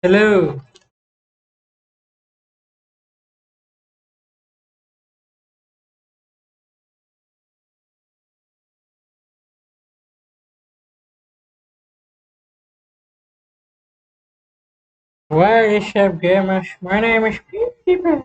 Hello. Why is Chef Gamers? My name is Peter.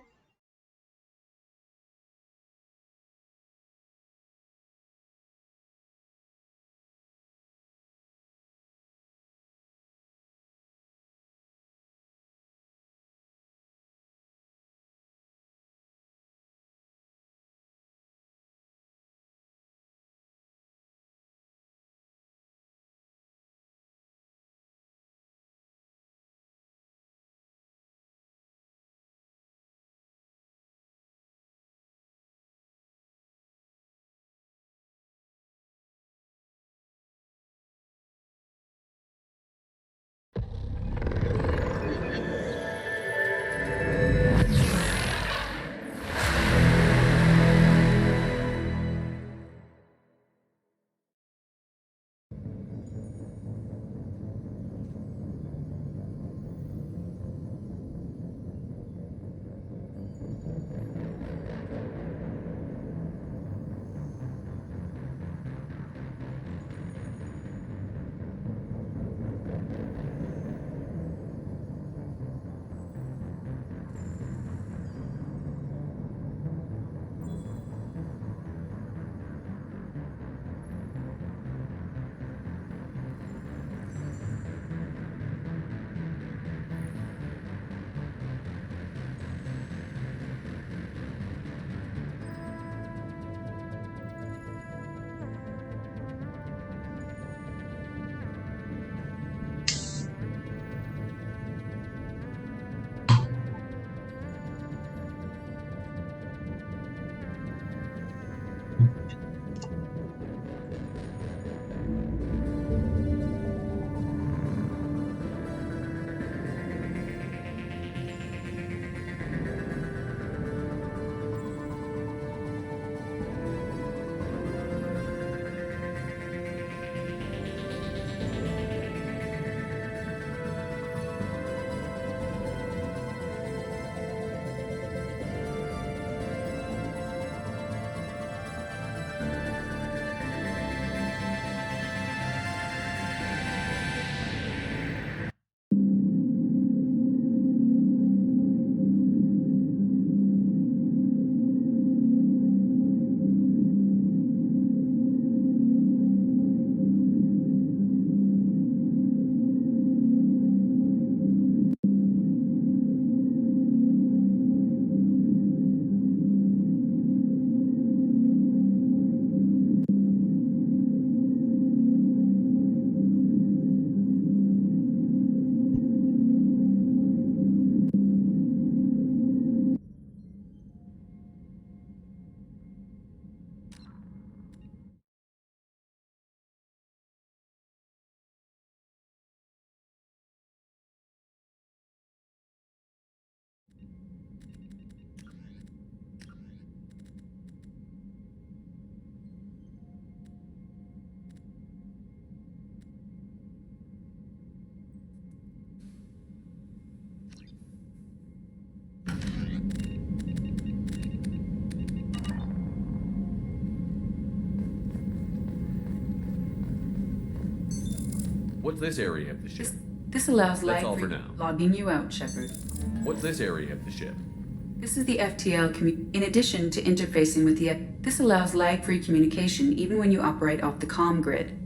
What's this area of the ship? This allows That's live all for now. logging you out, Shepard. What's this area of the ship? This is the FTL in addition to interfacing with the this allows lag-free communication even when you operate off the comm grid.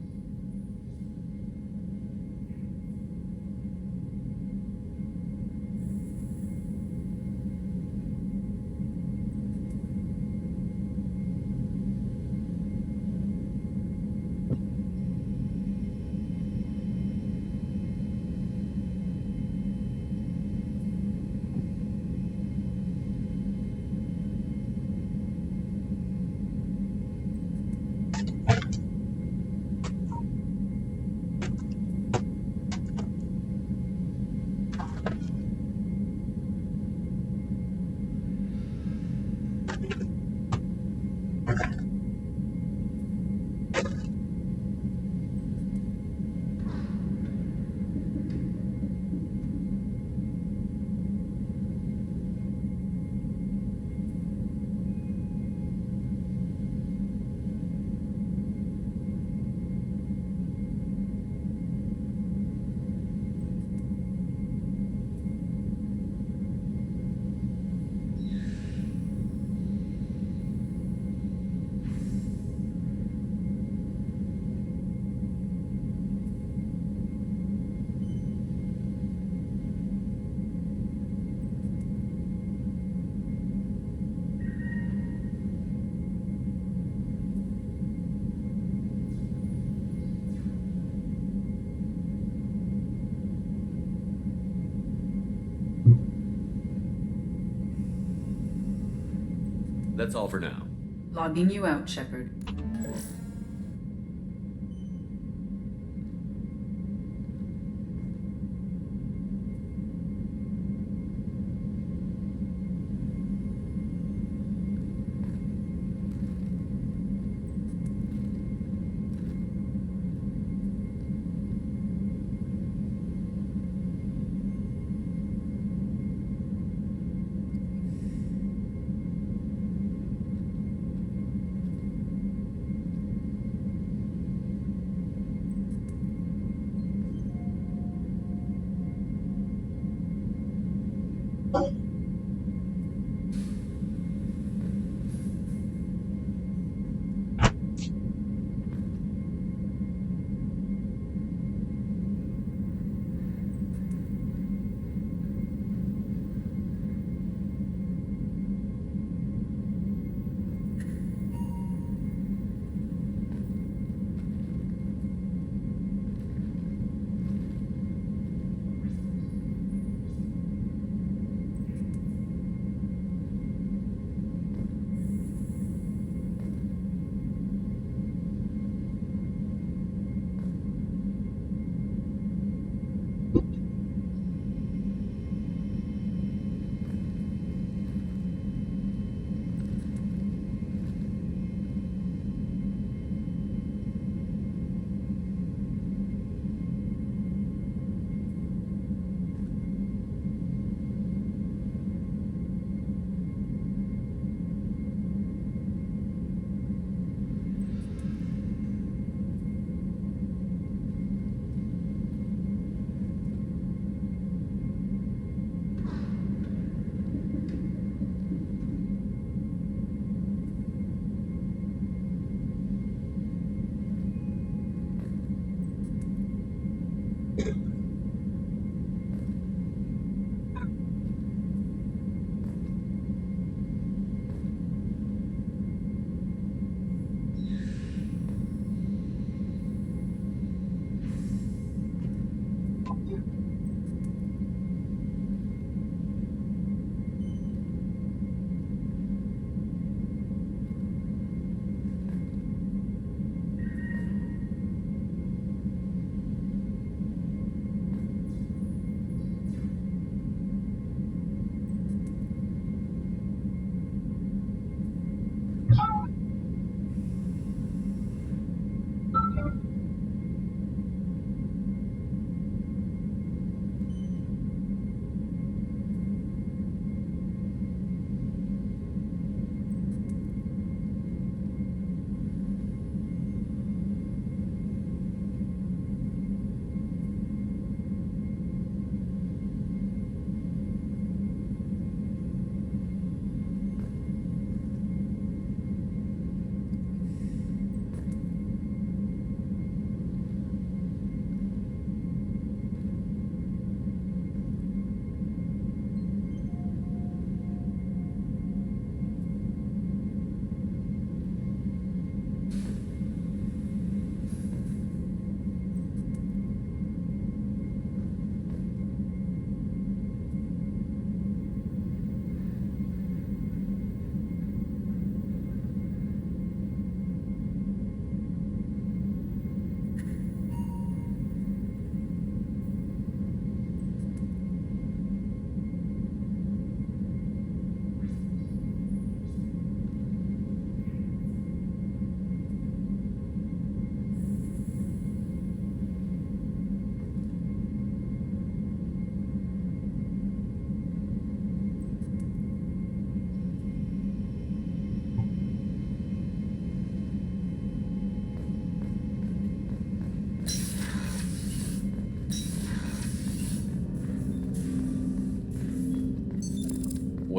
That's all for now. Logging you out, Shepard.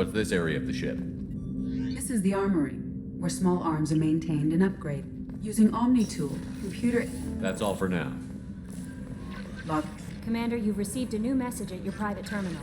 What's this area of the ship? This is the armory, where small arms are maintained and upgraded, using Omni-Tool, computer... That's all for now. Log... Commander, you've received a new message at your private terminal.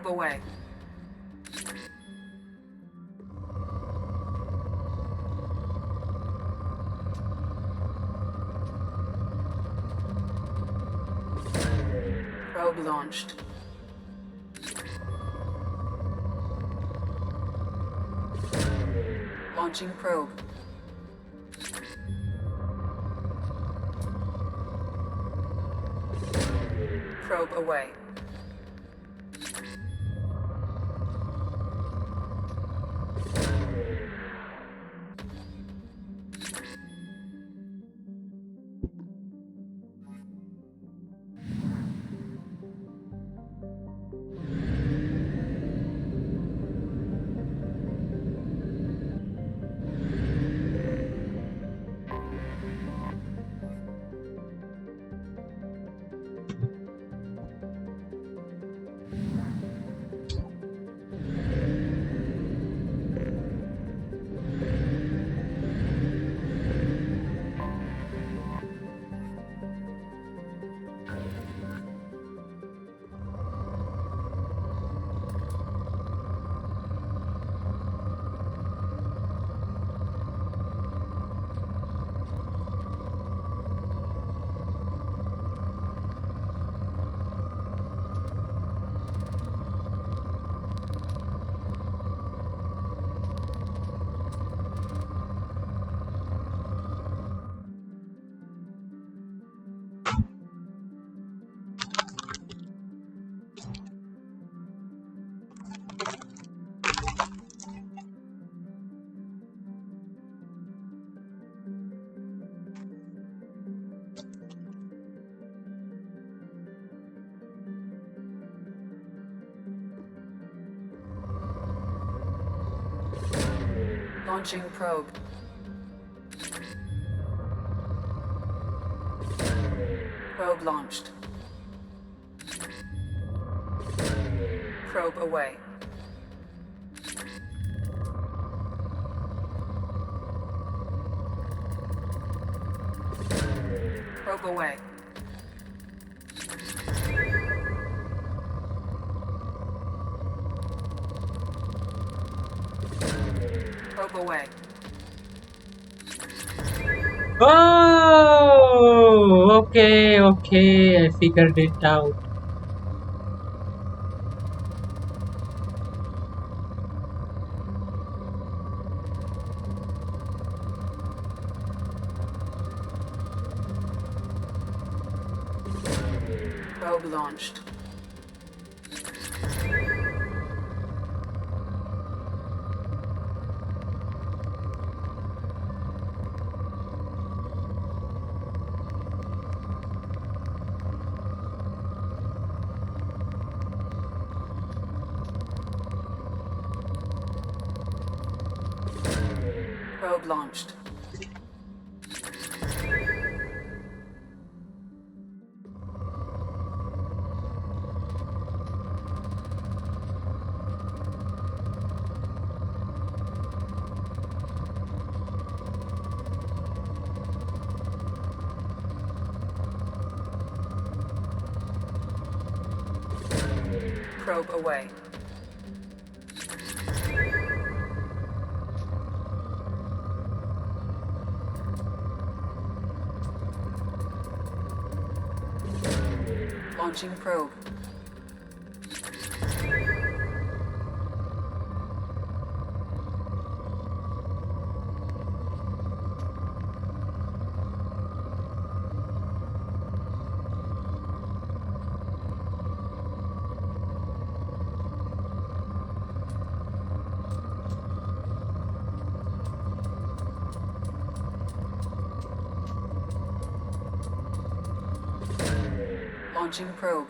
Probe away. Probe launched. Launching probe. Probe away. Launching probe. Probe launched. Probe away. Probe away. Probe away. Oh, okay, I figured it out. Probe launched. Probe launched. Probe away. Launching probe. Launching probe.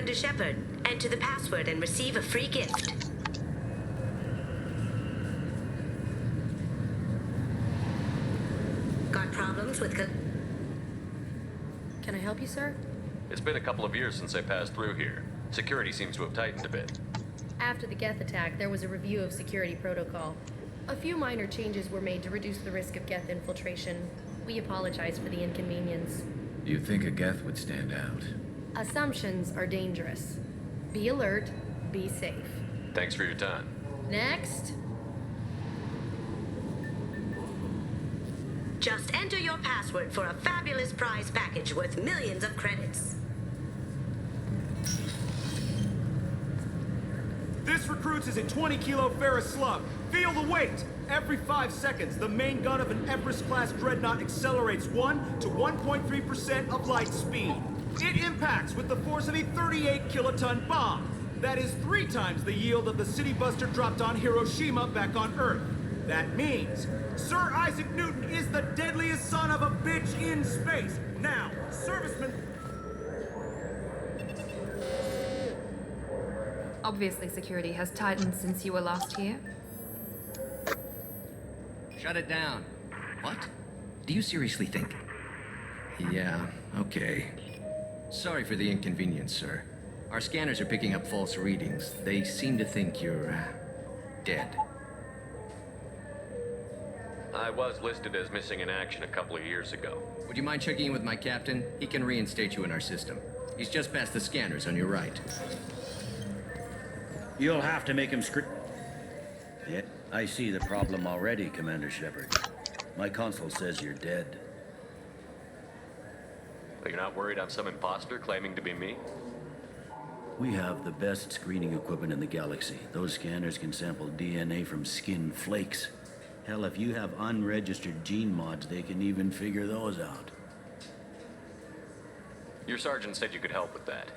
Commander Shepard, enter the password and receive a free gift. Got problems with Can I help you, sir? It's been a couple of years since I passed through here. Security seems to have tightened a bit. After the Geth attack, there was a review of security protocol. A few minor changes were made to reduce the risk of Geth infiltration. We apologize for the inconvenience. You think a Geth would stand out? Assumptions are dangerous. Be alert, be safe. Thanks for your time. Next. Just enter your password for a fabulous prize package worth millions of credits. This recruits is a 20-kilo ferrous slug. Feel the weight! Every 5 seconds, the main gun of an Everest-class dreadnought accelerates 1 to 1.3% of light speed. It impacts with the force of a 38-kiloton bomb. That is 3 times the yield of the city buster dropped on Hiroshima back on Earth. That means Sir Isaac Newton is the deadliest son of a bitch in space. Now, servicemen... Obviously, security has tightened since you were last here. Shut it down. What? Do you seriously think? Yeah, okay. Sorry for the inconvenience, sir. Our scanners are picking up false readings. They seem to think you're, dead. I was listed as missing in action a couple of years ago. Would you mind checking in with my captain? He can reinstate you in our system. He's just past the scanners on your right. You'll have to make him Yeah, I see the problem already, Commander Shepard. My console says you're dead. But you're not worried I'm some imposter claiming to be me? We have the best screening equipment in the galaxy. Those scanners can sample DNA from skin flakes. Hell, if you have unregistered gene mods, they can even figure those out. Your sergeant said you could help with that.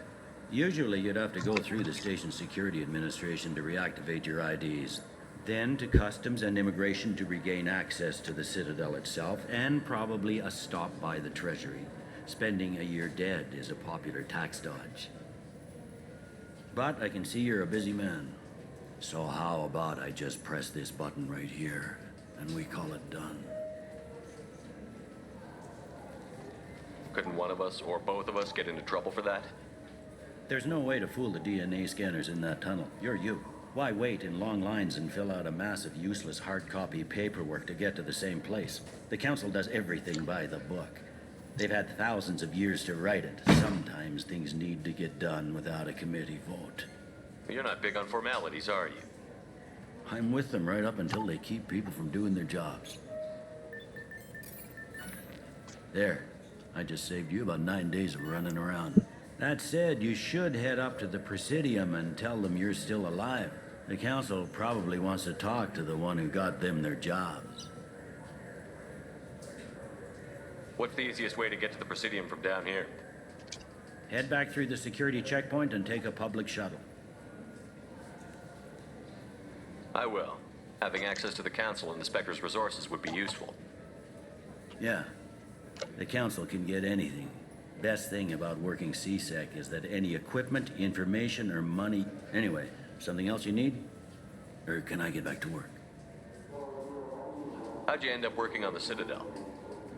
Usually you'd have to go through the station security administration to reactivate your IDs. Then to customs and immigration to regain access to the Citadel itself, and probably a stop by the Treasury. Spending a year dead is a popular tax dodge. But I can see you're a busy man. So how about I just press this button right here, and we call it done? Couldn't one of us or both of us get into trouble for that? There's no way to fool the DNA scanners in that tunnel. You're you. Why wait in long lines and fill out a massive, useless hard copy paperwork to get to the same place? The Council does everything by the book. They've had thousands of years to write it. Sometimes things need to get done without a committee vote. You're not big on formalities, are you? I'm with them right up until they keep people from doing their jobs. There. I just saved you about 9 days of running around. That said, you should head up to the Presidium and tell them you're still alive. The Council probably wants to talk to the one who got them their jobs. What's the easiest way to get to the Presidium from down here? Head back through the security checkpoint and take a public shuttle. I will. Having access to the Council and the Spectre's resources would be useful. Yeah. The Council can get anything. Best thing about working CSEC is that any equipment, information, or money... Anyway, something else you need? Or can I get back to work? How'd you end up working on the Citadel?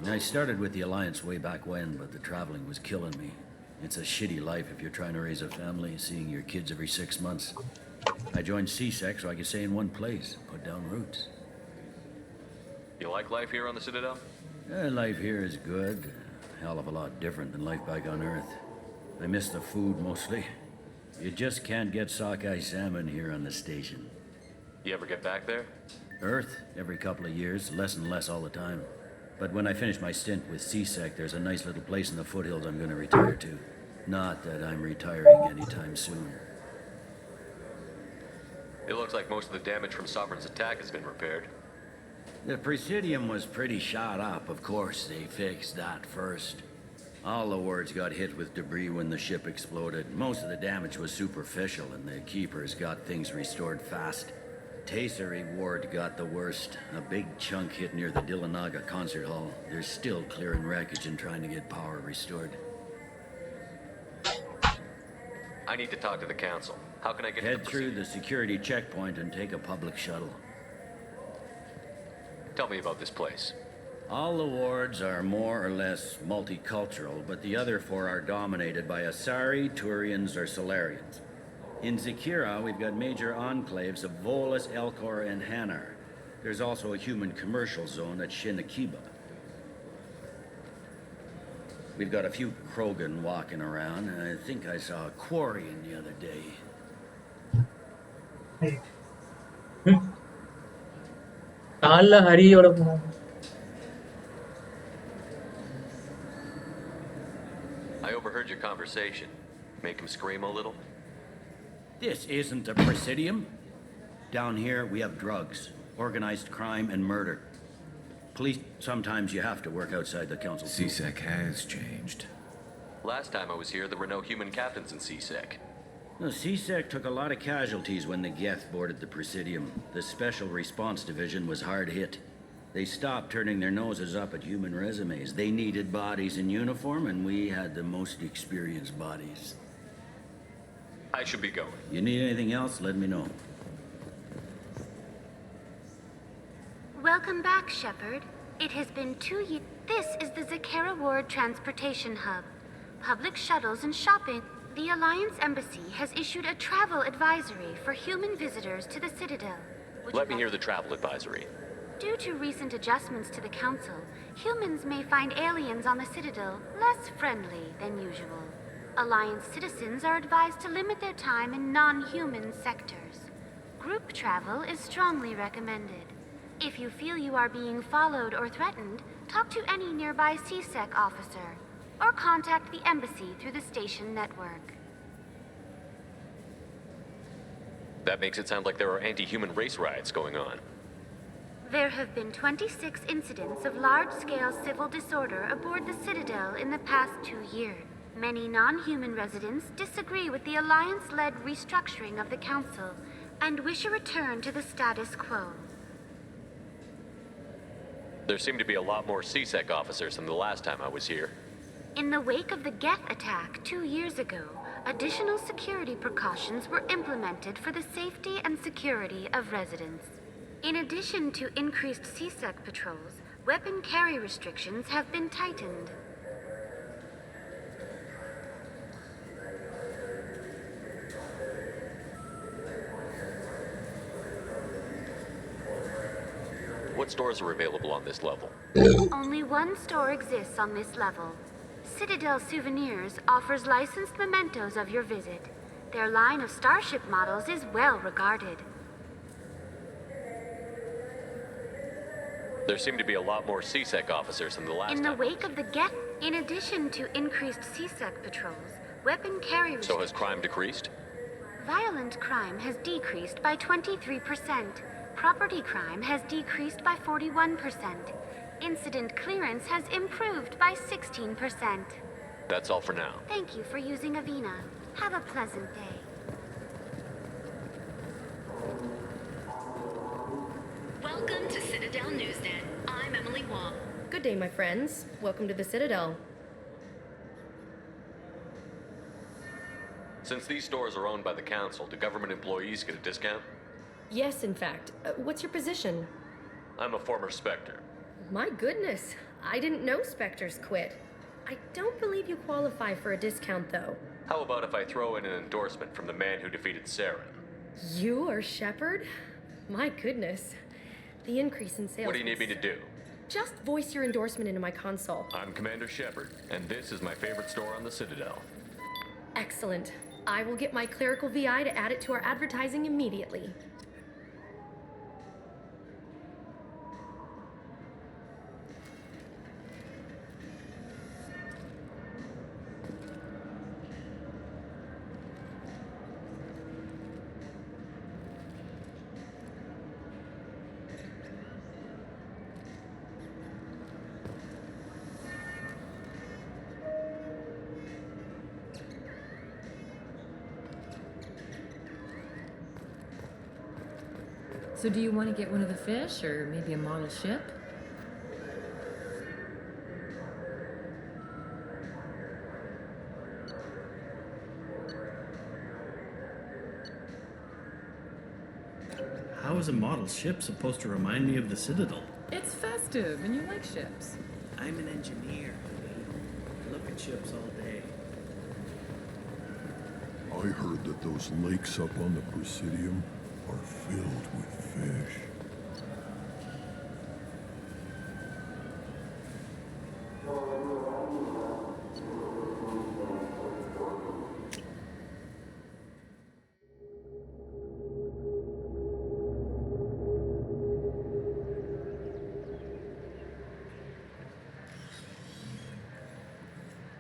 I started with the Alliance way back when, but the traveling was killing me. It's a shitty life if you're trying to raise a family, seeing your kids every 6 months. I joined CSEC so I could stay in one place, put down roots. You like life here on the Citadel? Life here is good. A hell of a lot different than life back on Earth. I miss the food mostly. You just can't get sockeye salmon here on the station. You ever get back there? Earth, every couple of years, less and less all the time. But when I finish my stint with CSEC, there's a nice little place in the foothills I'm gonna retire to. Not that I'm retiring anytime soon. It looks like most of the damage from Sovereign's attack has been repaired. The Presidium was pretty shot up. Of course, they fixed that first. All the wards got hit with debris when the ship exploded. Most of the damage was superficial, and the Keepers got things restored fast. Tasery Ward got the worst. A big chunk hit near the Dillanaga concert hall. They're still clearing wreckage and trying to get power restored. I need to talk to the Council. How can I get to Head the through the security checkpoint and take a public shuttle. Tell me about this place. All the wards are more or less multicultural, but the other 4 are dominated by Asari, Turians, or Solarians. In Zakira, we've got major enclaves of Volus, Elcor, and Hanar. There's also a human commercial zone at Shinakiba. We've got a few Krogan walking around, and I think I saw a Quarian the other day. കാലില് ഹരിയോടെ പോണം. I overheard your conversation. Make him scream a little? This isn't a Presidium. Down here, we have drugs, organized crime, and murder. Police, sometimes you have to work outside the Council. CSEC has changed. Last time I was here, there were no human captains in CSEC. The CSEC took a lot of casualties when the Geth boarded the Presidium. The Special Response Division was hard hit. They stopped turning their noses up at human resumes. They needed bodies in uniform, and we had the most experienced bodies. I should be going. You need anything else, let me know. Welcome back, Shepard. It has been 2 years. This is the Zakera Ward Transportation Hub. Public shuttles and shopping. The Alliance Embassy has issued a travel advisory for human visitors to the Citadel. Let me hear the travel advisory. Due to recent adjustments to the Council, humans may find aliens on the Citadel less friendly than usual. Alliance citizens are advised to limit their time in non-human sectors. Group travel is strongly recommended. If you feel you are being followed or threatened, talk to any nearby CSEC officer, or contact the embassy through the station network. That makes it sound like there are anti-human race riots going on. There have been 26 incidents of large-scale civil disorder aboard the Citadel in the past 2 years. Many non-human residents disagree with the Alliance-led restructuring of the Council and wish a return to the status quo. There seem to be a lot more CSEC officers than the last time I was here. In the wake of the Geth attack 2 years ago, additional security precautions were implemented for the safety and security of residents. In addition to increased CSEC patrols, weapon carry restrictions have been tightened. What stores are available on this level? Only one store exists on this level. Citadel Souvenirs offers licensed mementos of your visit. Their line of starship models is well regarded. There seem to be a lot more CSEC officers than the last In the time. wake of the in addition to increased CSEC patrols, weapon carry So has crime decreased? Violent crime has decreased by 23%. Property crime has decreased by 41%. Incident clearance has improved by 16%. That's all for now. Thank you for using Avena. Have a pleasant day. Welcome to Citadel Newsnet. I'm Emily Wong. Good day, my friends. Welcome to the Citadel. Since these stores are owned by the council, do government employees get a discount? Yes, in fact. What's your position? I'm a former Spectre. My goodness. I didn't know Spectres quit. I don't believe you qualify for a discount, though. How about if I throw in an endorsement from the man who defeated Saren? You are Shepard? My goodness. The increase in sales... What do you need me to do? Just voice your endorsement into my console. I'm Commander Shepard, and this is my favorite store on the Citadel. Excellent. I will get my clerical VI to add it to our advertising immediately. So do you want to get one of the fish, or maybe a model ship? How is a model ship supposed to remind me of the Citadel? It's festive, and you like ships. I'm an engineer. I look at ships all day. I heard that those lakes up on the Presidium are filled with fish.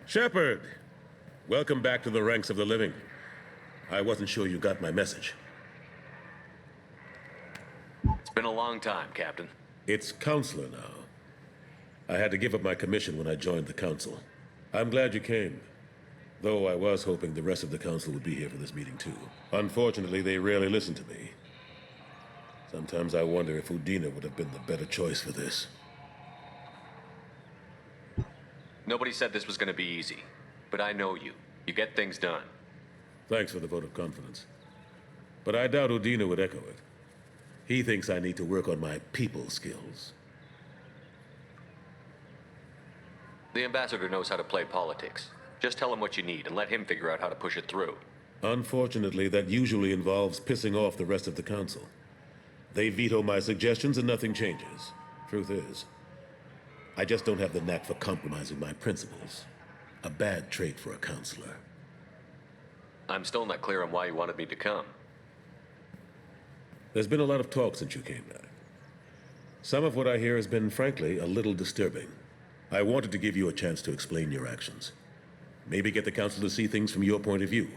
Shepard! Welcome back to the ranks of the living. I wasn't sure you got my message. It's been a long time, Captain. It's Counselor now. I had to give up my commission when I joined the Council. I'm glad you came. Though I was hoping the rest of the Council would be here for this meeting too. Unfortunately, they rarely listen to me. Sometimes I wonder if Udina would have been the better choice for this. Nobody said this was going to be easy. But I know you. You get things done. Thanks for the vote of confidence. But I doubt Udina would echo it. He thinks I need to work on my people skills. The ambassador knows how to play politics. Just tell him what you need and let him figure out how to push it through. Unfortunately, that usually involves pissing off the rest of the Council. They veto my suggestions and nothing changes. Truth is, I just don't have the knack for compromising my principles. A bad trait for a counselor. I'm still not clear on why you wanted me to come. There's been a lot of talk since you came back. Some of what I hear has been, frankly, a little disturbing. I wanted to give you a chance to explain your actions. Maybe get the Council to see things from your point of view.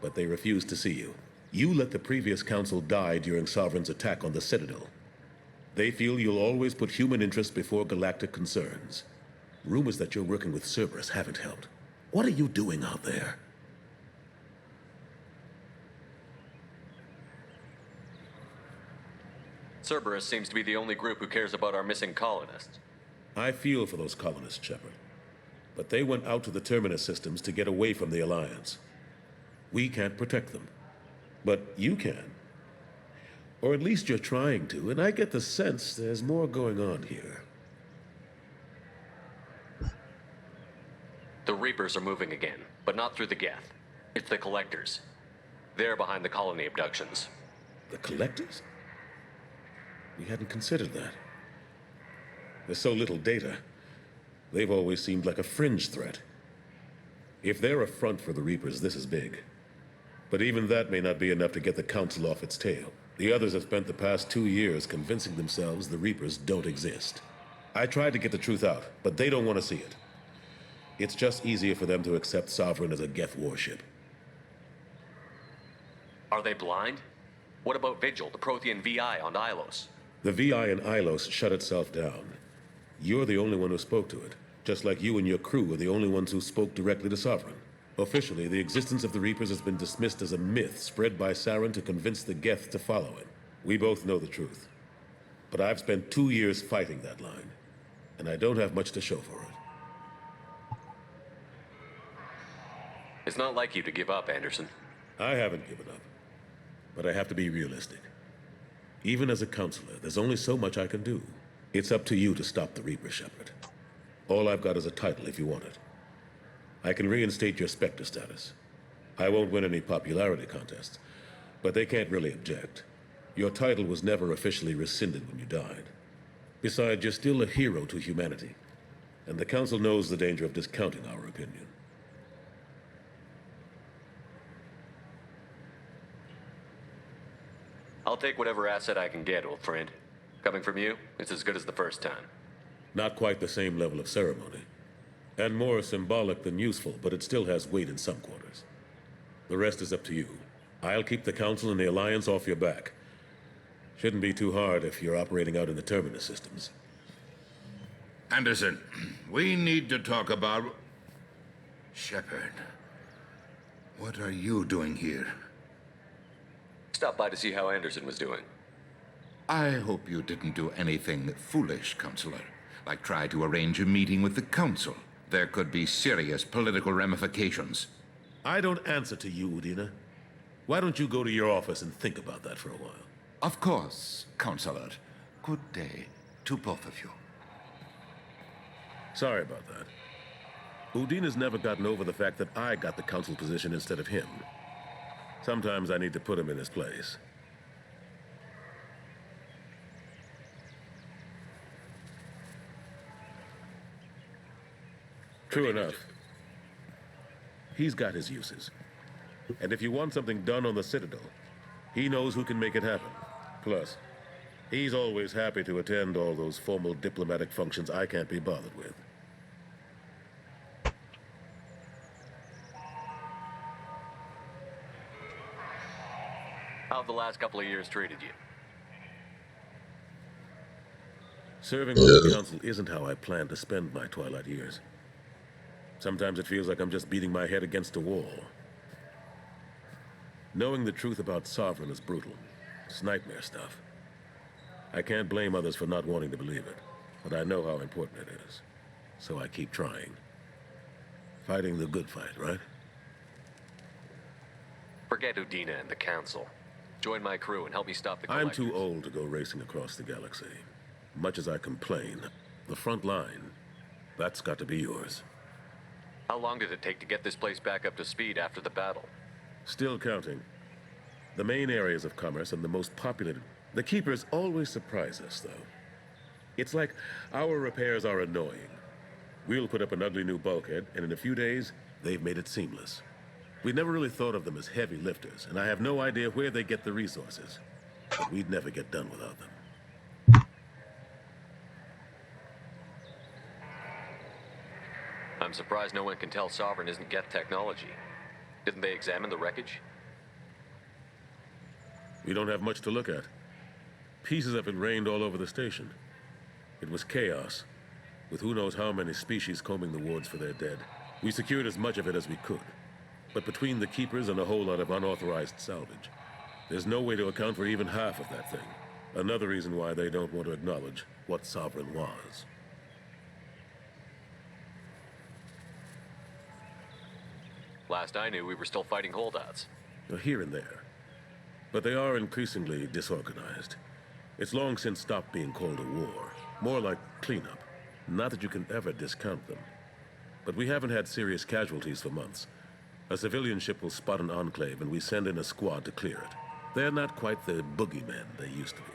But they refused to see you. You let the previous Council die during Sovereign's attack on the Citadel. They feel you'll always put human interests before galactic concerns. Rumors that you're working with Cerberus haven't helped. What are you doing out there? Cerberus seems to be the only group who cares about our missing colonists. I feel for those colonists, Shepard. But they went out to the Terminus systems to get away from the Alliance. We can't protect them. But you can. Or at least you're trying to, and I get the sense there's more going on here. The Reapers are moving again, but not through the Geth. It's the Collectors. They're behind the colony abductions. The Collectors? We hadn't considered that. There's so little data. They've always seemed like a fringe threat. If they're a front for the Reapers, this is big. But even that may not be enough to get the Council off its tail. The others have spent the past 2 years convincing themselves the Reapers don't exist. I tried to get the truth out, but they don't want to see it. It's just easier for them to accept Sovereign as a Geth warship. Are they blind? What about Vigil, the Prothean VI on Ilos? The VI in Ilos shut itself down. You're the only one who spoke to it, just like you and your crew are the only ones who spoke directly to Sovereign. Officially, the existence of the Reapers has been dismissed as a myth spread by Saren to convince the Geth to follow him. We both know the truth. But I've spent 2 years fighting that line, and I don't have much to show for it. It's not like you to give up, Anderson. I haven't given up, but I have to be realistic. Even as a counselor, there's only so much I can do. It's up to you to stop the Reaper, Shepard. All I've got is a title if you want it. I can reinstate your Spectre status. I won't win any popularity contests, but they can't really object. Your title was never officially rescinded when you died. Besides, you're still a hero to humanity, and the Council knows the danger of discounting our opinion. I'll take whatever asset I can get, old friend. Coming from you, it's as good as the first time. Not quite the same level of ceremony. And more symbolic than useful, but it still has weight in some quarters. The rest is up to you. I'll keep the Council and the Alliance off your back. Shouldn't be too hard if you're operating out in the Terminus systems. Anderson, we need to talk about... Shepard, what are you doing here? Stopped by to see how Anderson was doing. I hope you didn't do anything foolish, Counselor, like try to arrange a meeting with the Council. There could be serious political ramifications. I don't answer to you, Udina. Why don't you go to your office and think about that for a while? Of course, Counselor. Good day to both of you. Sorry about that. Udina's never gotten over the fact that I got the Council position instead of him. Sometimes I need to put him in his place. True enough. He's got his uses. And if you want something done on the Citadel, he knows who can make it happen. Plus, he's always happy to attend all those formal diplomatic functions I can't be bothered with. How have the last couple of years treated you? Serving on the Council isn't how I plan to spend my twilight years. Sometimes it feels like I'm just beating my head against a wall. Knowing the truth about Sovereign is brutal. It's nightmare stuff. I can't blame others for not wanting to believe it, but I know how important it is. So I keep trying. Fighting the good fight, right? Forget Udina and the Council. Join my crew and help me stop the I'm Collectors. too old to go racing across the galaxy. Much as I complain, the front line, that's got to be yours. How long did it take to get this place back up to speed after the battle? Still counting. The main areas of commerce and the most populated. The Keepers always surprise us, though. It's like our repairs are annoying. We'll put up an ugly new bulkhead, and in a few days, they've made it seamless. We never really thought of them as heavy lifters, and I have no idea where they get the resources. But we'd never get done without them. I'm surprised no one can tell Sovereign isn't Geth technology. Didn't they examine the wreckage? We don't have much to look at. Pieces of it rained all over the station. It was chaos, with who knows how many species combing the wards for their dead. We secured as much of it as we could. But between the Keepers and a whole lot of unauthorized salvage, there's no way to account for even half of that thing. Another reason why they don't want to acknowledge what Sovereign was. Last I knew, we were still fighting holdouts. Here and there. But they are increasingly disorganized. It's long since stopped being called a war. More like cleanup. Not that you can ever discount them. But we haven't had serious casualties for months. A civilian ship will spot an enclave and we send in a squad to clear it. They're not quite the boogeymen they used to be.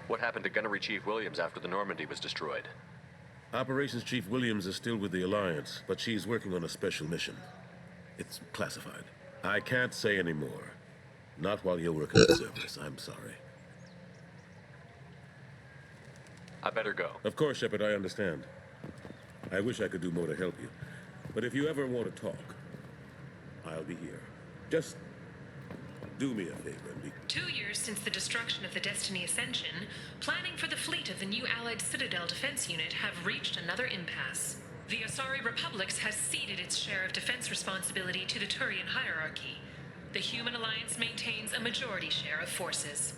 What happened to Gunnery Chief Williams after the Normandy was destroyed? Operations Chief Williams is still with the Alliance, but she's working on a special mission. It's classified. I can't say any more. Not while you're working the service, I'm sorry. I better go. Of course, Shepard, I understand. I wish I could do more to help you. But if you ever want to talk, I'll be here. Just do me a favor and be... 2 years since the destruction of the Destiny Ascension, planning for the fleet of the new Allied Citadel Defense Unit have reached another impasse. The Asari Republics has ceded its share of defense responsibility to the Turian hierarchy. The Human Alliance maintains a majority share of forces.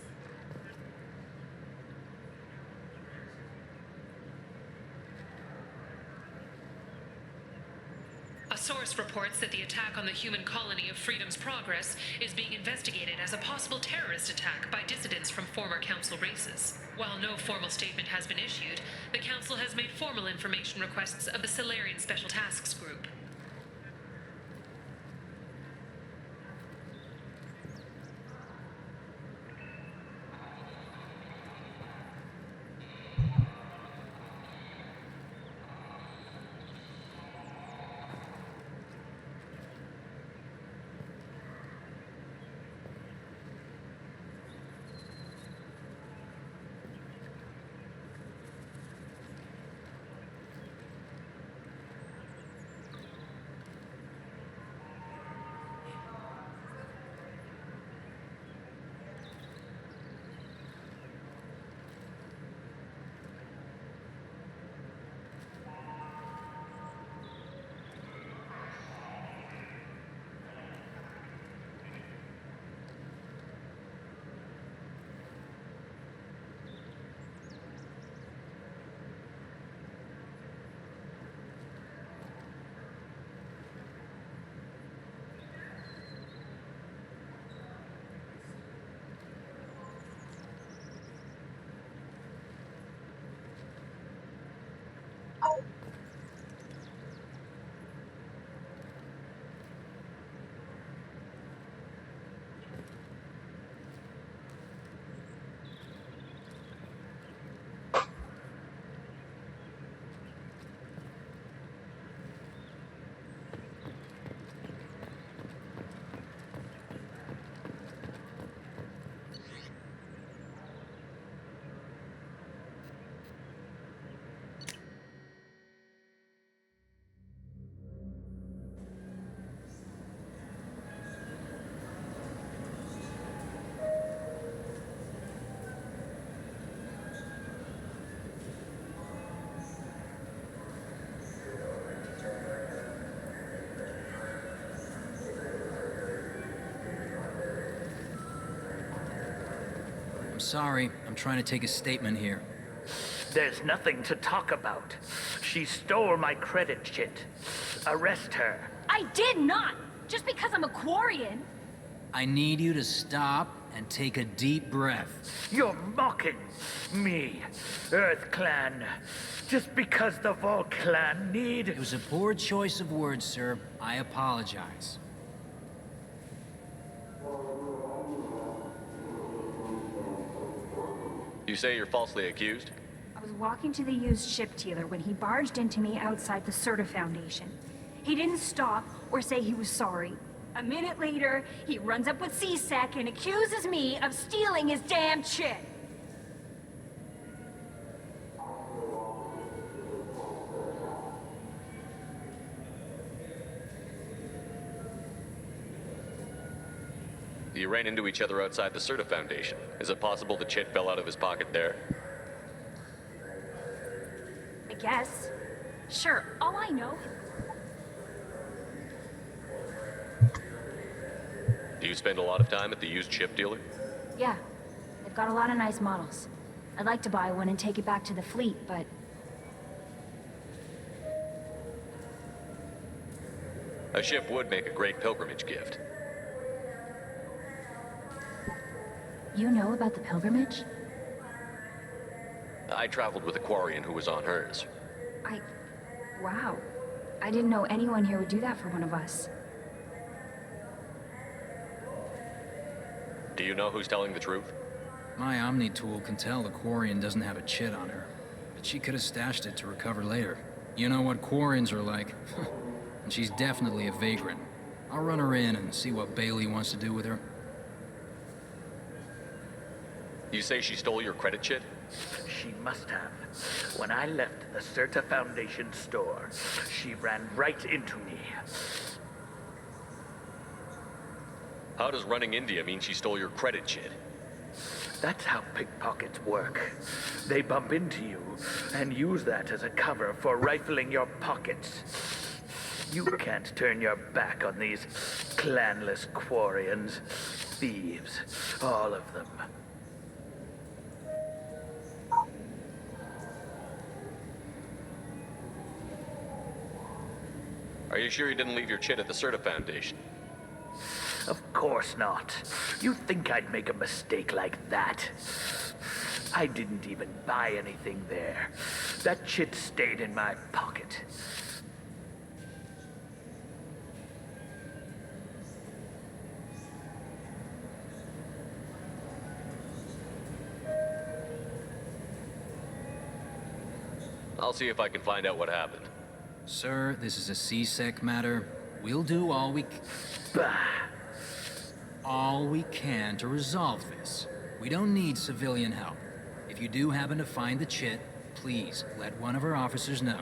A source reports that the attack on the human colony of Freedom's Progress is being investigated as a possible terrorist attack by dissidents from former Council races. While no formal statement has been issued, the Council has made formal information requests of the Solarian Special Tasks Group. I'm sorry. I'm trying to take a statement here. There's nothing to talk about. She stole my credit chit. Arrest her. I did not! Just because I'm a Quarian. I need you to stop and take a deep breath. You're mocking me, Earth Clan. Just because the Vol Clan need... It was a poor choice of words, sir. I apologize. You say you're falsely accused? I was walking to the used ship dealer when he barged into me outside the Serta Foundation. He didn't stop or say he was sorry. A minute later, he runs up with C-Sec and accuses me of stealing his damn chip. You ran into each other outside the Serta Foundation. Is it possible the chit fell out of his pocket there? I guess. Sure, all I know... Do you spend a lot of time at the used chip dealer? Yeah, they've got a lot of nice models. I'd like to buy one and take it back to the fleet, but A ship would make a great pilgrimage gift. you know about the pilgrimage? I traveled with a Quarian who was on hers. Wow. I didn't know anyone here would do that for one of us. Do you know who's telling the truth? My Omni tool can tell the Quarian doesn't have a chit on her, but she could have stashed it to recover later. You know what Quarians are like. And she's definitely a vagrant. I'll run her in and see what Bailey wants to do with her. You say she stole your credit chit? She must have. When I left the Certa Foundation store, she ran right into me. How does running into you mean she stole your credit chit? That's how pickpockets work. They bump into you and use that as a cover for rifling your pockets. You can't turn your back on these clanless Quarians. Thieves, all of them. Are you sure you didn't leave your chit at the Certa Foundation? Of course not. You'd think I'd make a mistake like that. I didn't even buy anything there. That chit stayed in my pocket. I'll see if I can find out what happened. Sir, this is a C-Sec matter. We'll do all we can to resolve this. We don't need civilian help. If you do happen to find the chit, please let one of our officers know.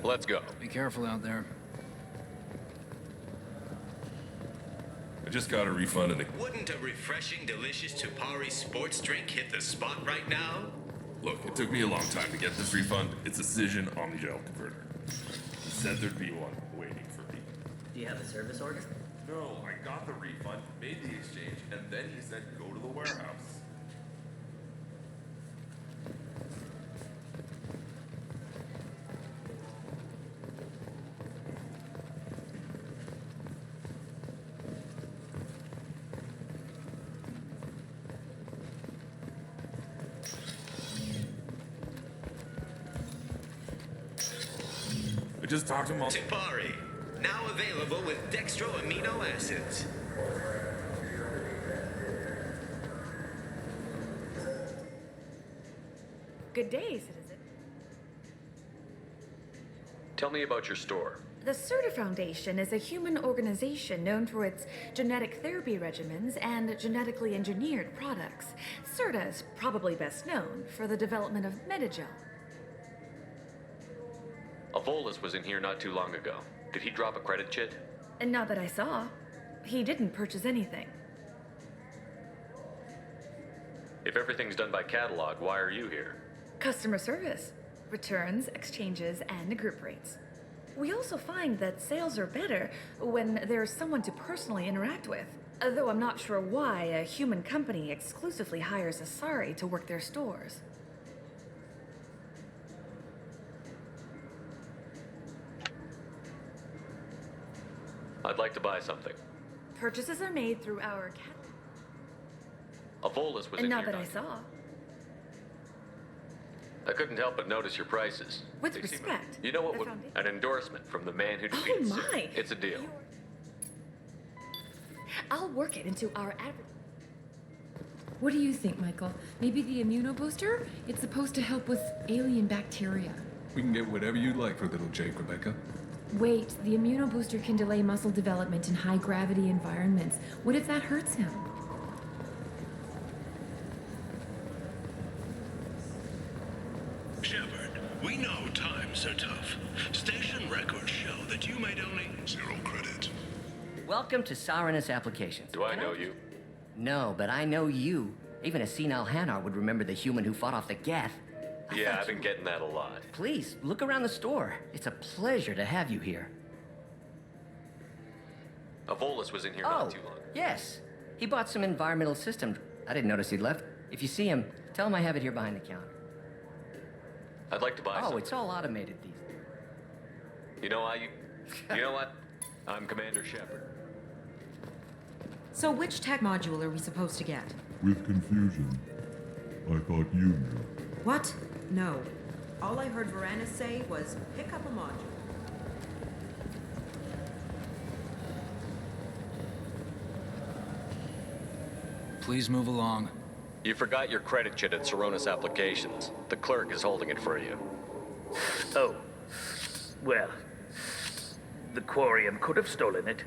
Let's go. Be careful out there. I just got a refund and Wouldn't a refreshing, delicious Tupari sports drink hit the spot right now? Look, it took me a long time to get this refund. It's a Cision Omnigel converter. He said there'd be one waiting for me. Do you have a service order? No, I got the refund, made the exchange, and then he said go to the warehouse. I just talked to him all. Tupari, now available with dextro amino acids. Good day, citizen. Tell me about your store. The Certa Foundation is a human organization known for its genetic therapy regimens and genetically engineered products. Certa is probably best known for the development of Metagel. A Volus was in here not too long ago. Did he drop a credit chit? And not that I saw. He didn't purchase anything. If everything's done by catalog, why are you here? Customer service, returns, exchanges, and group rates. We also find that sales are better when there's someone to personally interact with. Though I'm not sure why a human company exclusively hires Asari to work their stores. I'd like to buy something. Purchases are made through our A Volus was and in not here that I not saw. I couldn't help but notice your prices. With They seem- respect, You know what the would... foundation- An endorsement from the man who Oh defeated my! Sid. It's a deal. I'll work it into our advert. What do you think, Michael? Maybe the immunobooster? It's supposed to help with alien bacteria. We can get whatever you'd like for little Jake, Rebecca. Wait, the immunobooster can delay muscle development in high-gravity environments. What if that hurts him? Shepard, we know times are tough. Station records show that you made only 0 credit. Welcome to Sarenus applications. Do I know you? No, but I know you. Even a senile Hanar would remember the human who fought off the Geth. Yeah, I've been getting that a lot. Please, look around the store. It's a pleasure to have you here. Avolis was in here not too long. Yes. He bought some environmental systems. I didn't notice he'd left. If you see him, tell him I have it here behind the counter. I'd like to buy some. Oh, it's all automated these days. You know, you know what? I'm Commander Shepard. So which tech module are we supposed to get? With confusion. I thought you knew. What? No. All I heard Varanus say was, pick up a module. Please move along. You forgot your credit chit at Saronis Applications. The clerk is holding it for you. Oh. Well, the Quarium could have stolen it.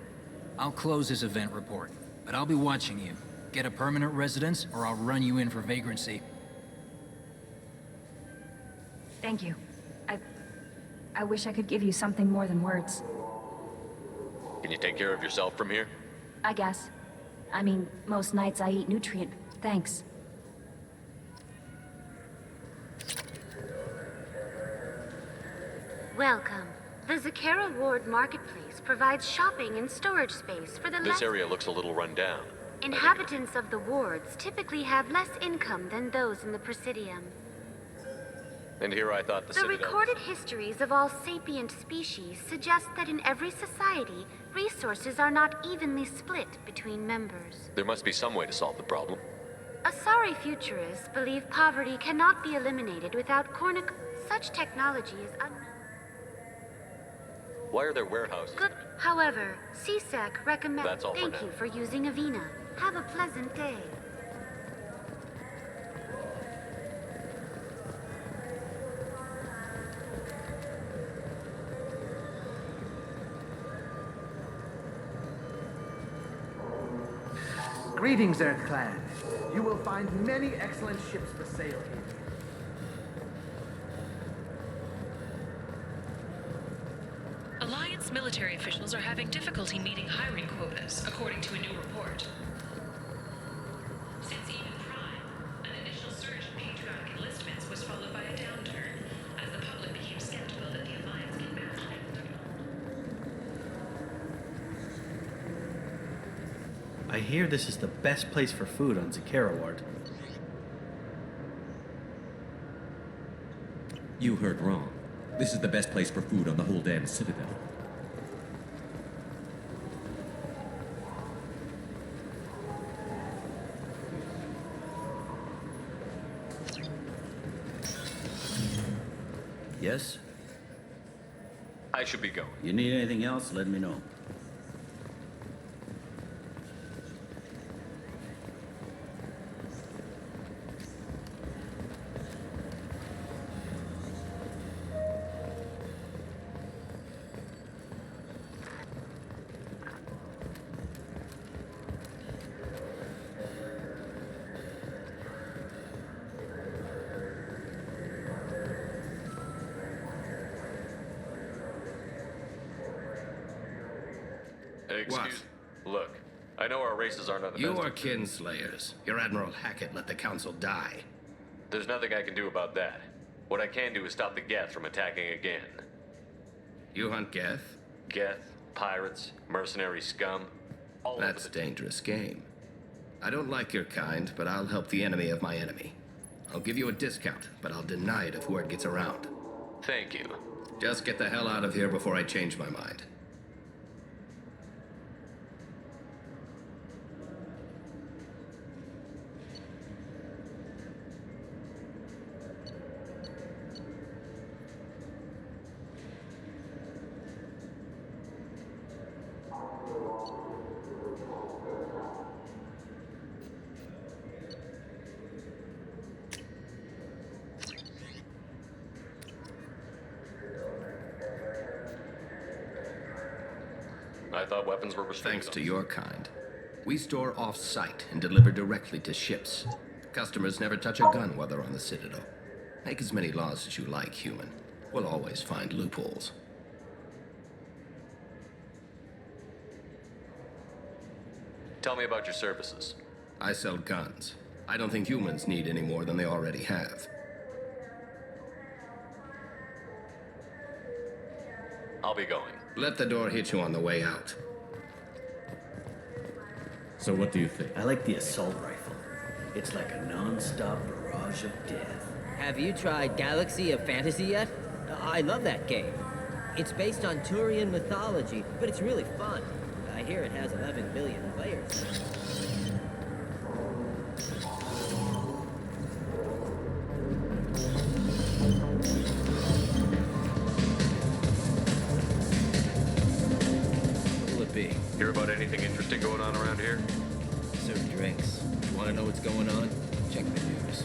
I'll close this event report, but I'll be watching you. Get a permanent residence, or I'll run you in for vagrancy. Thank you. I wish I could give you something more than words. Can you take care of yourself from here? I guess. I mean, most nights I eat nutrient. Thanks. Welcome. The Zakara Ward Marketplace provides shopping and storage space for the This area looks a little run down. Inhabitants of the wards typically have less income than those in the Presidium. And here I thought the Citadel... recorded histories of all sapient species suggest that in every society, resources are not evenly split between members. There must be some way to solve the problem. Asari futurists believe poverty cannot be eliminated without such technology is unknown. Why are there warehouses? Good. However, CSEC recommends... That's all for Thank now. you for using Avena. Have a pleasant day. Greetings, Earth Clan. You will find many excellent ships for sale here. Alliance military officials are having difficulty meeting hiring quotas, according to a new report. Since even Prime, an initial surge in patriotic enlistments was followed by a downturn, as the public became skeptical that the Alliance can match I hear this is the best place for food on Zakara Ward. You heard wrong. This is the best place for food on the whole damn Citadel. Yes? I should be going. You need anything else, let me know. Excuse... Look, I know our races aren't on the You best... are kinslayers. Your Admiral Hackett let the Council die. There's nothing I can do about that. What I can do is stop the Geth from attacking again. You hunt Geth? Geth, pirates, mercenary scum... That's a dangerous game. I don't like your kind, but I'll help the enemy of my enemy. I'll give you a discount, but I'll deny it if word gets around. Thank you. Just get the hell out of here before I change my mind. I thought weapons were restricted. Thanks to your kind. We store off-site and deliver directly to ships. Customers never touch a gun while they're on the Citadel. Make as many laws as you like, human. We'll always find loopholes. Tell me about your services. I sell guns. I don't think humans need any more than they already have. I'll be going. Let the door hit you on the way out. So what do you think? I like the assault rifle. It's like a non-stop barrage of death. Have you tried Galaxy of Fantasy yet? I love that game. It's based on Turian mythology, but it's really fun. I hear it has 11 billion players. What will it be? Hear about anything interesting going on around here? Serve drinks. You want to know what's going on? Check the news.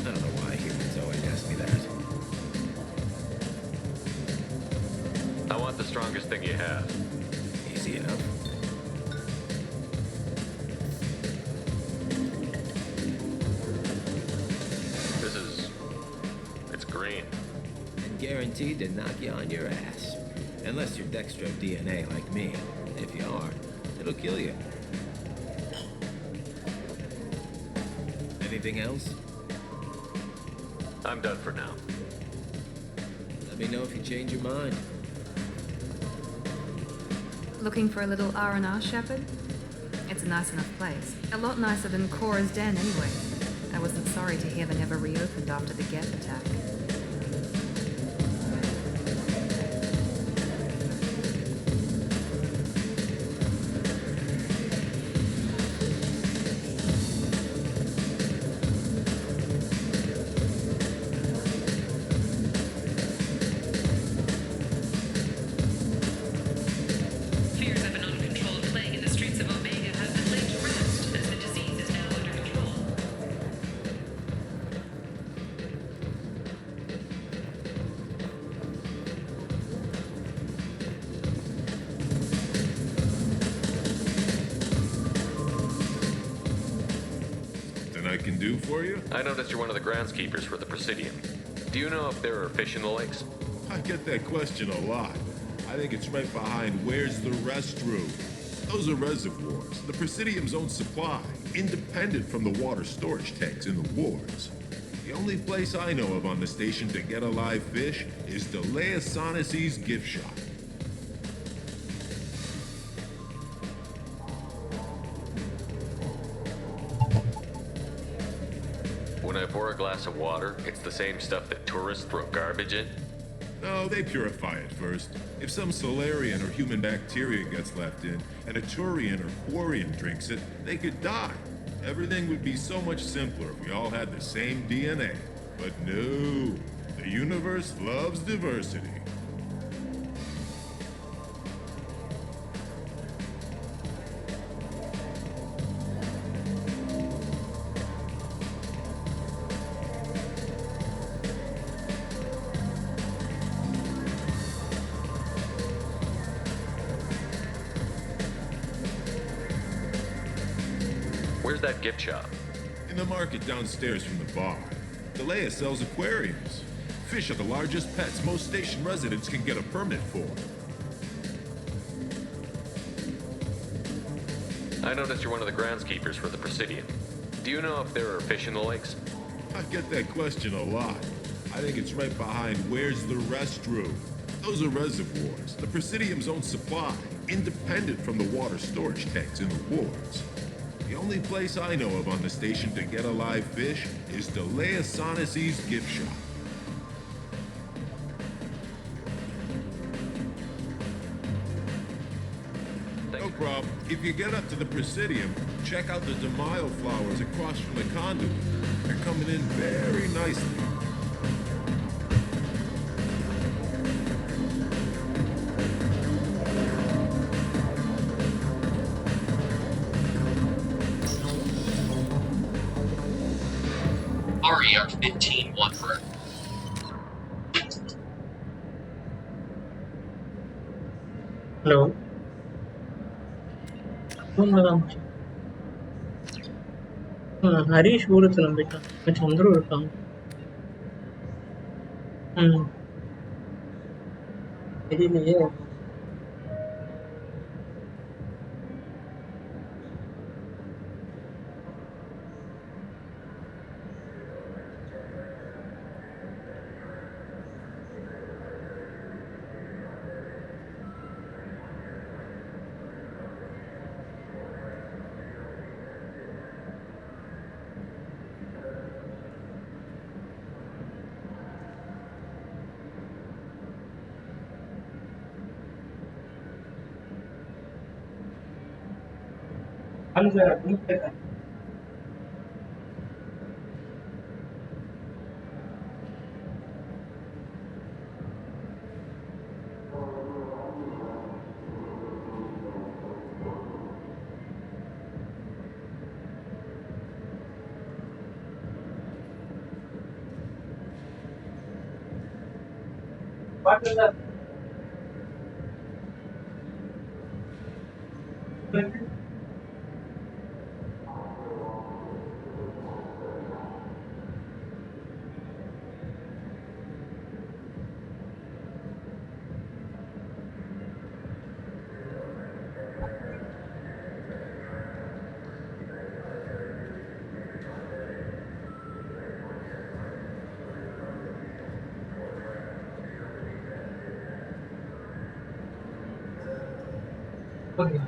I don't know why humans always ask me that. I want the strongest thing you have. Easy enough. It's green. And guaranteed to knock you on your ass. Unless you're dextro DNA like me. If you are, it'll kill you. Anything else? I'm done for now. Let me know if you change your mind. Looking for a little R&R, Shepard? It's a nice enough place. A lot nicer than Cora's den, anyway. I wasn't sorry to hear they never reopened after the Geth attack. Fears of an uncontrolled plague in the streets of Omega have been laid to rest as the disease is now under control. Something I can do for you? I noticed you're one of the groundskeepers for the Presidium. Do you know if there are fish in the lakes? I get that question a lot. I think it's right behind where's the restroom. Those are reservoirs, the Presidium's own supply, independent from the water storage tanks in the wards. The only place I know of on the station to get a live fish is Delea Sonasy's gift shop. When I pour a glass of water, it's the same stuff that tourists throw garbage in? No, they purify it first. If some Solarian or human bacteria gets left in, and a Turian or Quarian drinks it, they could die. Everything would be so much simpler if we all had the same DNA. But no, the universe loves diversity. Where's that gift shop? In the market downstairs from the bar. Delea sells aquariums. Fish are the largest pets most station residents can get a permit for. I noticed you're one of the groundskeepers for the Presidium. Do you know if there are fish in the lakes? I get that question a lot. I think it's right behind where's the restroom. Those are reservoirs, the Presidium's own supply, independent from the water storage tanks in the wards. The only place I know of on the station to get a live fish is Delea Sonasy's gift shop. No problem. If you get up to the Presidium, check out the DeMaio flowers across from the conduit. They're coming in very nicely. RER-15 Wanderer. Hello Harish ఊరుతున్నాం బిడ్డ కొంచెం అందరూ ఉంటాం తెలియలే Hamza, belum. What is that? Okay.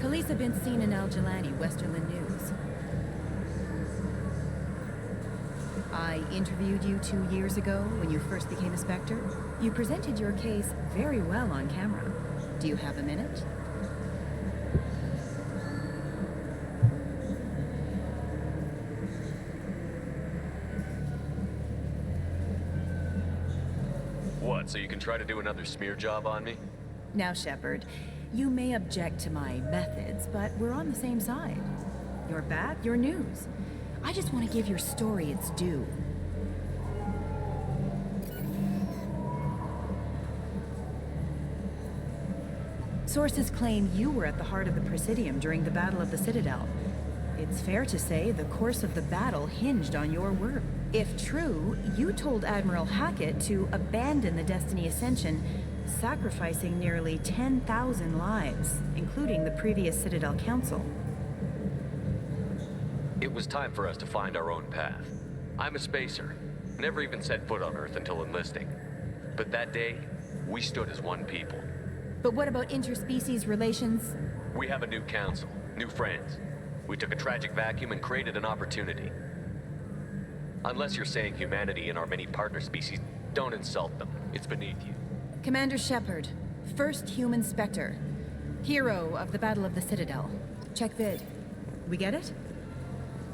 Police have been seen in Al Jalani, Westerland News. I interviewed you 2 years ago when you first became a Spectre. You presented your case very well on camera. Do you have a minute? What, so you can try to do another smear job on me? Now, Shepard, you may object to my methods, but we're on the same side. You're back, you're news. I just want to give your story its due. Sources claim you were at the heart of the Presidium during the Battle of the Citadel. It's fair to say the course of the battle hinged on your work. If true, you told Admiral Hackett to abandon the Destiny Ascension, sacrificing nearly 10,000 lives, including the previous Citadel Council. It was time for us to find our own path. I'm a spacer. Never even set foot on Earth until enlisting. But that day, we stood as one people. But what about interspecies relations? We have a new council, new friends. We took a tragic vacuum and created an opportunity. Unless you're saying humanity and our many partner species, don't insult them. It's beneath you. Commander Shepard, first human Spectre. Hero of the Battle of the Citadel. Check vid. We get it?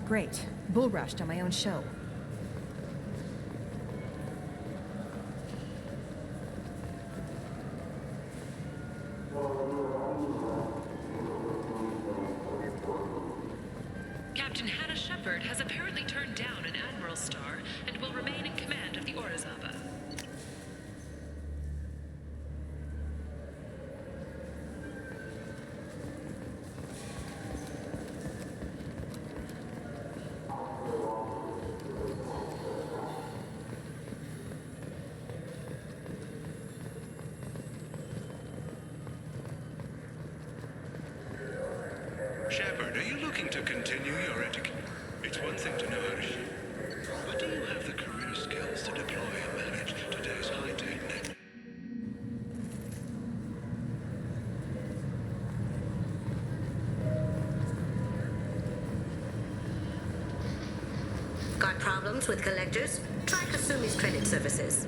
Great. Bull rushed on my own show. Captain Hannah Shepard has apparently turned down an Admiral star and will remain in command of the Orizaba. Shepard, are you looking to continue your education? It's one thing to know how to shoot, but do you have the career skills to deploy and manage today's high-tech net? Got problems with collectors? Try Kasumi's credit services.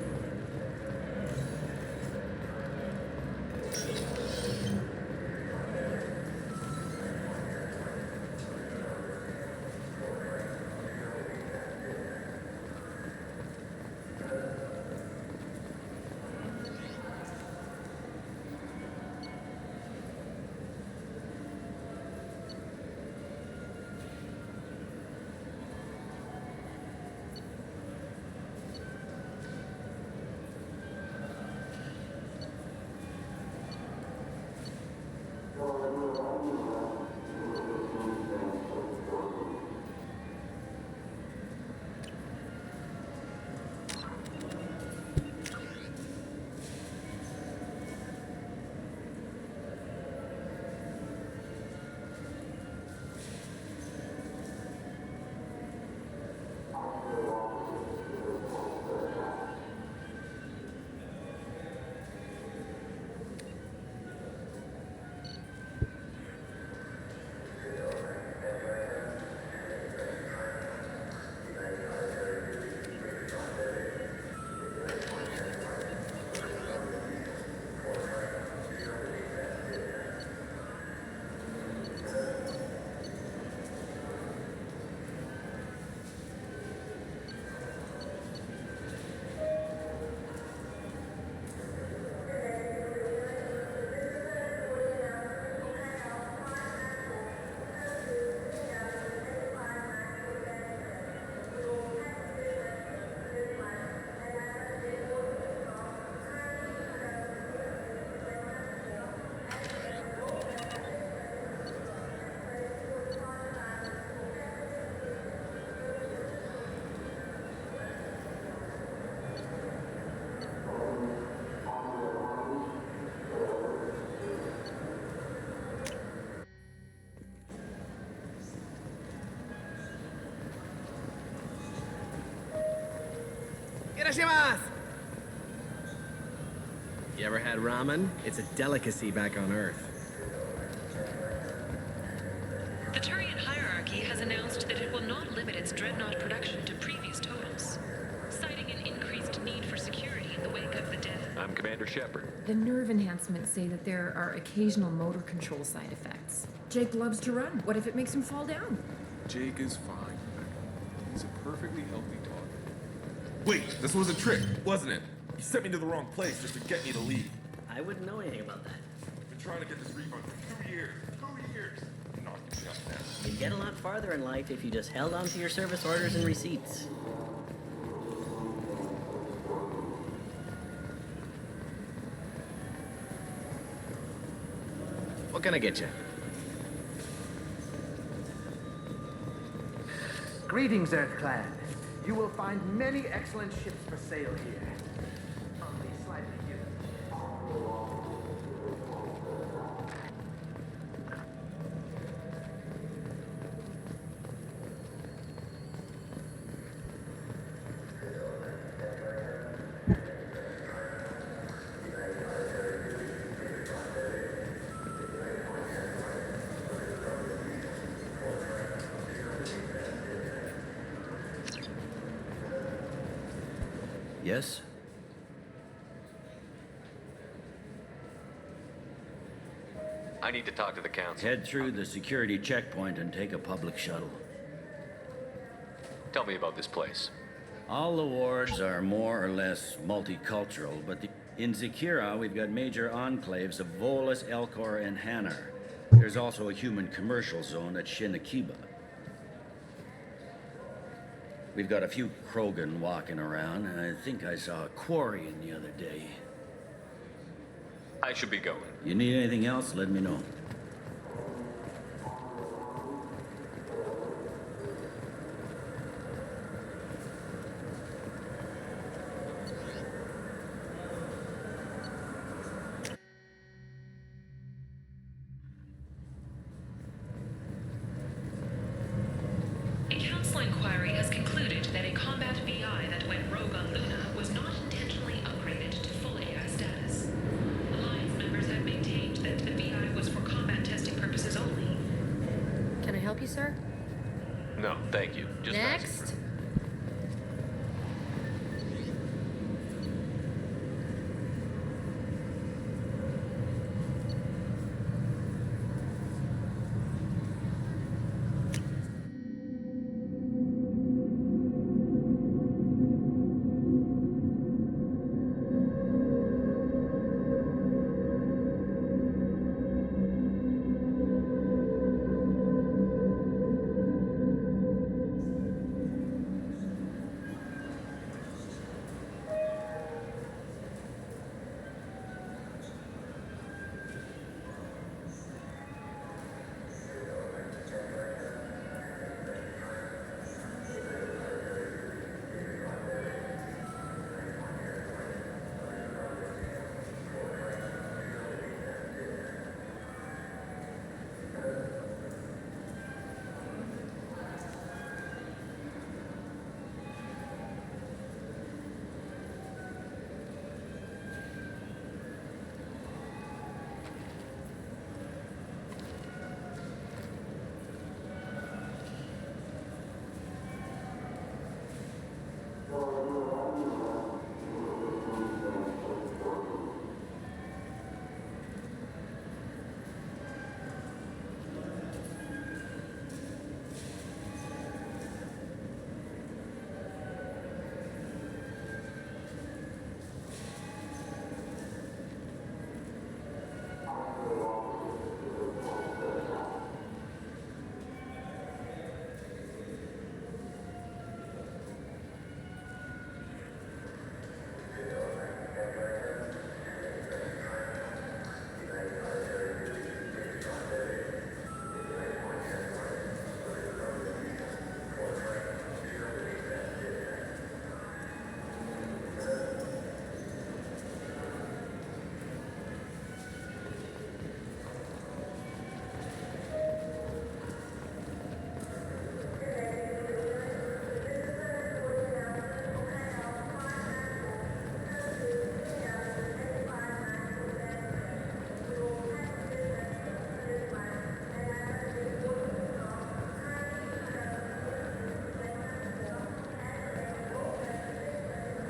You ever had ramen? It's a delicacy back on Earth. The Turian hierarchy has announced that it will not limit its dreadnought production to previous totals, citing an increased need for security in the wake of the death. I'm Commander Shepard. The nerve enhancements say that there are occasional motor control side effects. Jake loves to run. What if it makes him fall down? Jake is fine. He's a perfectly healthy dog. Wait, this was a trick, wasn't it? You sent me to the wrong place just to get me to leave. I wouldn't know anything about that. I've been trying to get this refund for 2 years. 2 years. Not just now. You'd get a lot farther in life if you just held on to your service orders and receipts. What can I get you? Greetings, Earth-Clan. You will find many excellent ships for sale here. Only slightly given. Yes? I need to talk to the council. Head through the security checkpoint and take a public shuttle. Tell me about this place. All the wards are more or less multicultural, but in Zakira, we've got major enclaves of Volus, Elcor, and Hanar. There's also a human commercial zone at Shinakiba. We've got a few Krogan walking around, and I think I saw a Quarian the other day. I should be going. You need anything else, let me know. A council inquiry has concluded that a combat VI that went rogue on Luna was not intentionally upgraded to full AI status. Alliance members have maintained that the VI was for combat testing purposes only. Can I help you, sir? No, thank you. Just Next.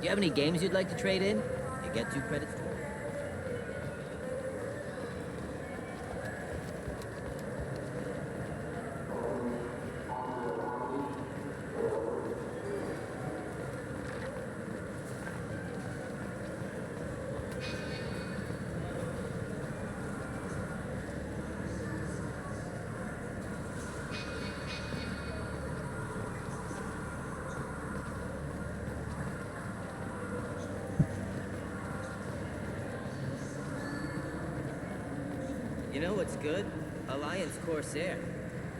you have any games you'd like to trade in? You get 2 credits for it. You know what's good? Alliance Corsair.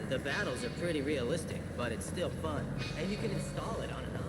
The battles are pretty realistic, but it's still fun. And you can install it on an Omni.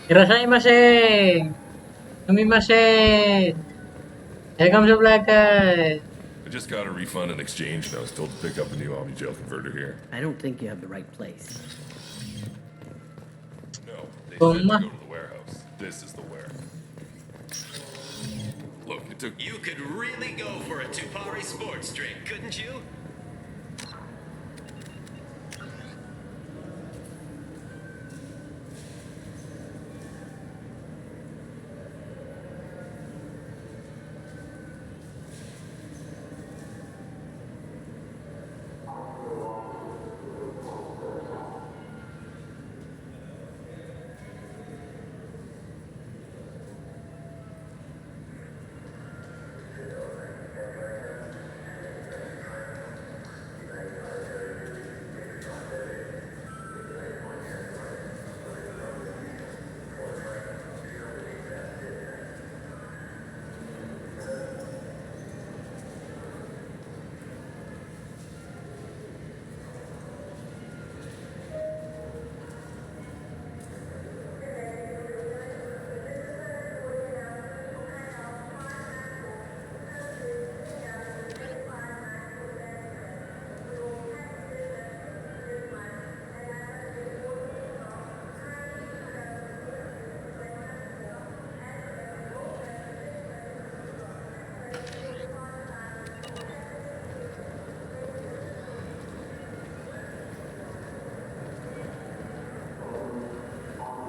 Irashaimase! Sumimasen! Here comes the black guy! I just got a refund and exchange, and I was told to pick up the new Omni Jail converter here. I don't think you have the right place. No, they said to go to the warehouse. This is the where. Look, it took... You could really go for a Tupari sports drink, couldn't you?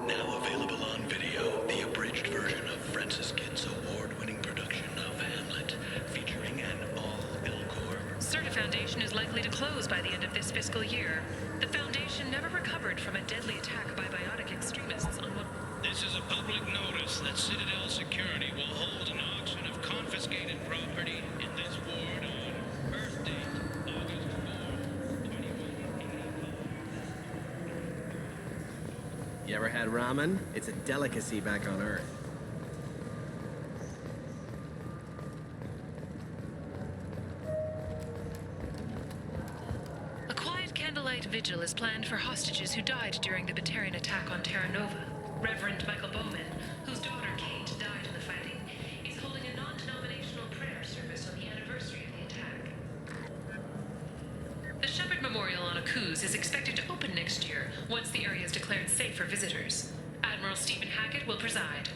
Now available on video, the abridged version of Francis Kidd's award-winning production of Hamlet, featuring an all-Bill Corp. Certa Foundation is likely to close by the end of this fiscal year. The Foundation never recovered from a deadly attack by biotic extremists on what... This is a public notice that Citadel Security will hold an auction of confiscated property in this ward on Earth Day, August 4th, 2185. You ever had ramen? It's a delicacy back on Earth. A quiet candlelight vigil is planned for hostages who died during the Batarian attack on Terra Nova. Reverend Michael Bowman, whose daughter Kate died in the fighting, is holding a non-denominational prayer service on the anniversary of the attack. The Shepherd Memorial on Akuz is expected to open next year, once the area is declared safe for visitors. Admiral Stephen Hackett will preside.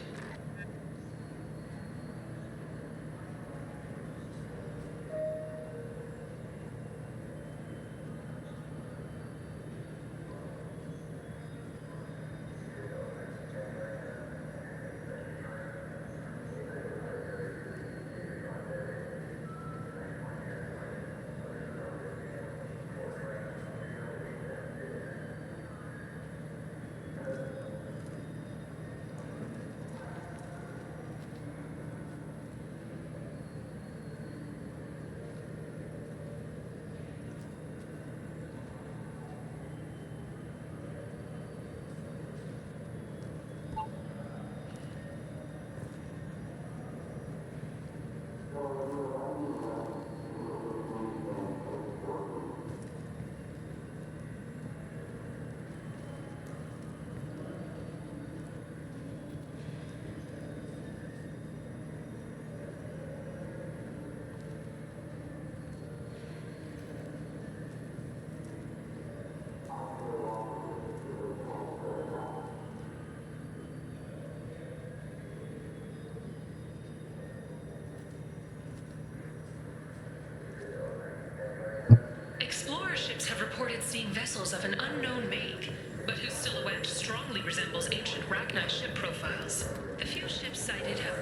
ships have reported seeing vessels of an unknown make, but whose silhouette strongly resembles ancient Rachni ship profiles. The few ships cited have...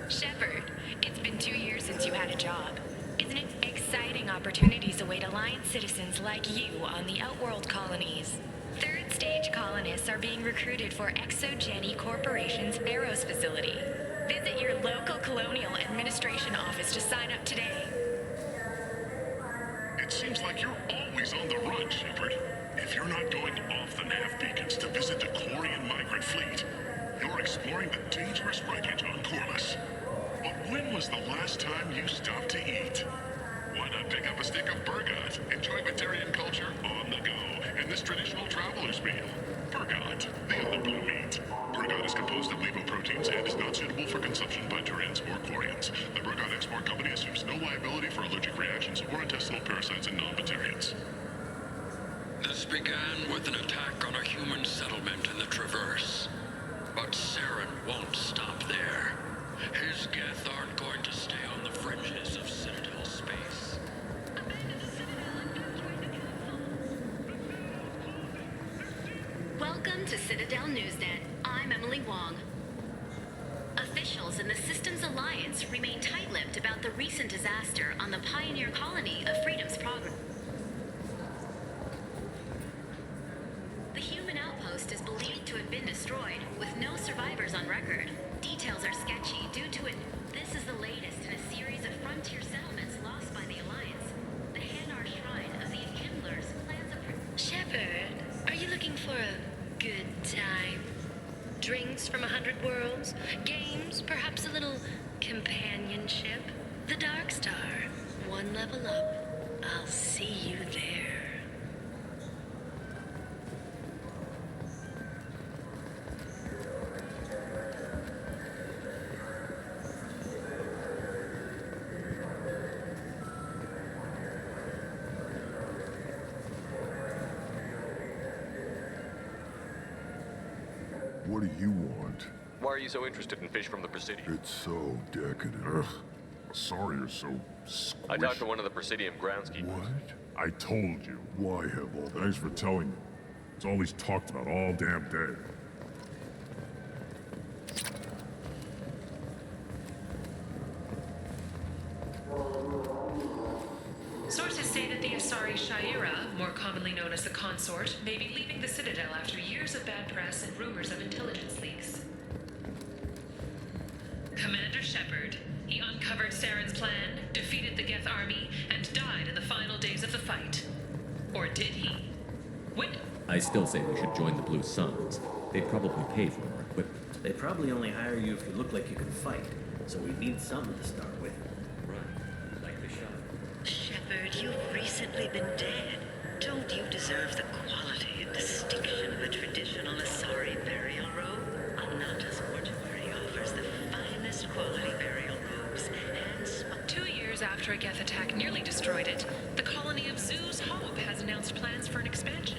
Shepard, it's been 2 years since you had a job. Isn't it exciting opportunities await Alliance citizens like you on the Outworld colonies? Third stage colonists are being recruited for ExoGeni Corporation's Eros facility. Visit your local Colonial Administration office to sign up today. It seems like you're always on the run, Shepard. If you're not going off the nav beacons to visit the Chlorian migrant fleet, you're exploring the dangerous wreckage on Corliss. But when was the last time you stopped to eat? Why not pick up a stick of Burgot? Enjoy Batarian culture on the go in this traditional traveler's meal. Burgot, the other blue meat. Burgot is composed of lipoproteins and is not suitable for consumption by Turians or Chlorians. The Burgot Export Company assumes no liability for allergic reactions or intestinal parasites in non-Batarians. This began with an attack on a human settlement in the Traverse. But Saren won't stop there. His Geth aren't going to stay on the fringes of Citadel space. Welcome to Citadel Newsnet. I'm Emily Wong. Officials in the Systems Alliance remain tight-lipped about the recent disaster on the pioneer colony of Freedom's Progress. The human outpost is believed to have been destroyed, with no survivors on record. Details are sketchy due to it. This is the latest in a series of frontier settlements lost by the Alliance. The Hanar Shrine of the Enkindlers plans a... Shepard, are you looking for a good time? Drinks from 100 worlds? Games? Perhaps a little companionship? The Dark Star. One level up. I'll see you there. What do you want? Why are you so interested in fish from the Presidium? It's so decadent. Ugh. Sorry you're so squishy. I talked to one of the Presidium groundskeepers. What? I told you. Why have all that? Thanks for telling me. It's all he's talked about all damn day. Sources say that the Asari Shaira, more commonly known as the Consort, may be leaving the Citadel after years of bad press and rumors of intelligence leaks. Commander Shepard. He uncovered Saren's plan, defeated the Geth army, and died in the final days of the fight. Or did he? I still say we should join the Blue Suns. They'd probably pay for more equipment. They probably only hire you if you look like you can fight, so we need something to start with. Right, like the shot. Shepard, you've recently been dead. Don't you deserve the quality and distinction of a traditional Asari burial robe? Ananta's mortuary offers the finest quality burial robes and 2 years after a Geth attack nearly destroyed it, the colony of Zoo's Hope has announced plans for an expansion.